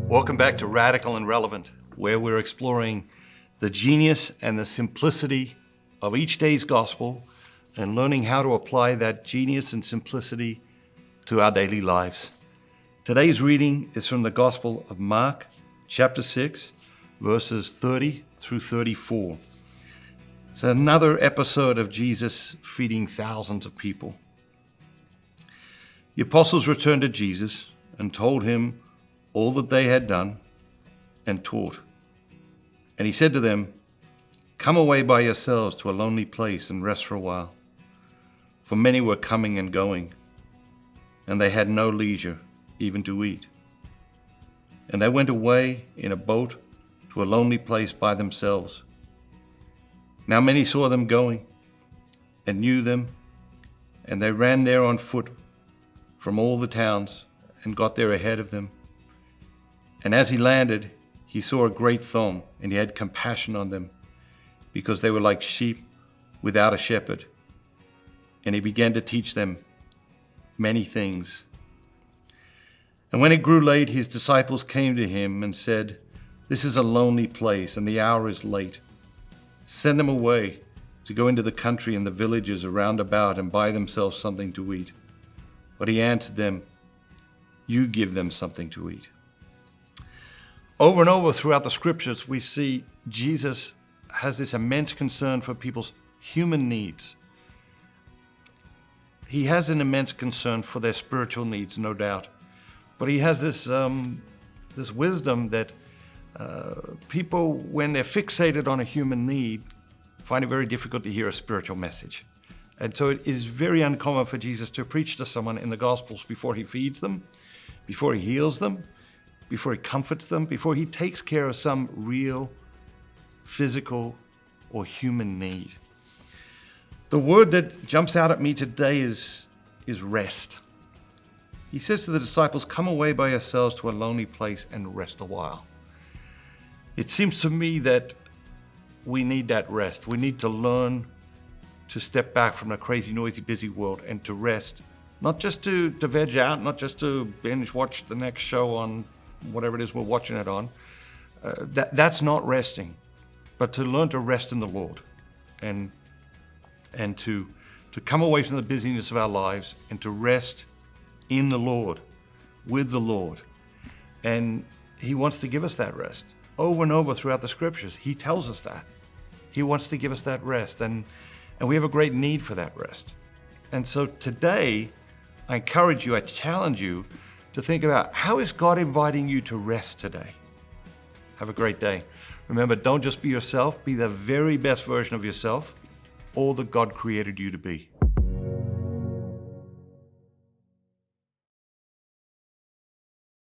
Welcome back to Radical and Relevant, where we're exploring the genius and the simplicity of each day's gospel and learning how to apply that genius and simplicity to our daily lives. Today's reading is from the Gospel of Mark, chapter 6, verses 30 through 34. It's another episode of Jesus feeding thousands of people. The apostles returned to Jesus and told him all that they had done and taught. And he said to them, "Come away by yourselves to a lonely place and rest for a while." For many were coming and going, and they had no leisure even to eat. And they went away in a boat to a lonely place by themselves. Now many saw them going and knew them, and they ran there on foot from all the towns and got there ahead of them. And as he landed, he saw a great throng, and he had compassion on them, because they were like sheep without a shepherd. And he began to teach them many things. And when it grew late, his disciples came to him and said, "This is a lonely place, and the hour is late. Send them away to go into the country and the villages around about and buy themselves something to eat." But he answered them, "You give them something to eat." Over and over throughout the scriptures, we see Jesus has this immense concern for people's human needs. He has an immense concern for their spiritual needs, no doubt. But he has this wisdom that people, when they're fixated on a human need, find it very difficult to hear a spiritual message. And so it is very uncommon for Jesus to preach to someone in the Gospels before he feeds them, before he heals them, before he comforts them, before he takes care of some real physical or human need. The word that jumps out at me today is rest. He says to the disciples, "Come away by yourselves to a lonely place and rest a while." It seems to me that we need that rest. We need to learn to step back from the crazy, noisy, busy world and to rest, not just to veg out, not just to binge watch the next show on whatever it is we're watching it on. That's not resting, but to learn to rest in the Lord and to come away from the busyness of our lives and to rest in the Lord, with the Lord. And he wants to give us that rest. Over and over throughout the scriptures, he tells us that. He wants to give us that rest, and we have a great need for that rest. And so today, I encourage you, I challenge you to think about, how is God inviting you to rest today? Have a great day. Remember, don't just be yourself, be the very best version of yourself, all that God created you to be.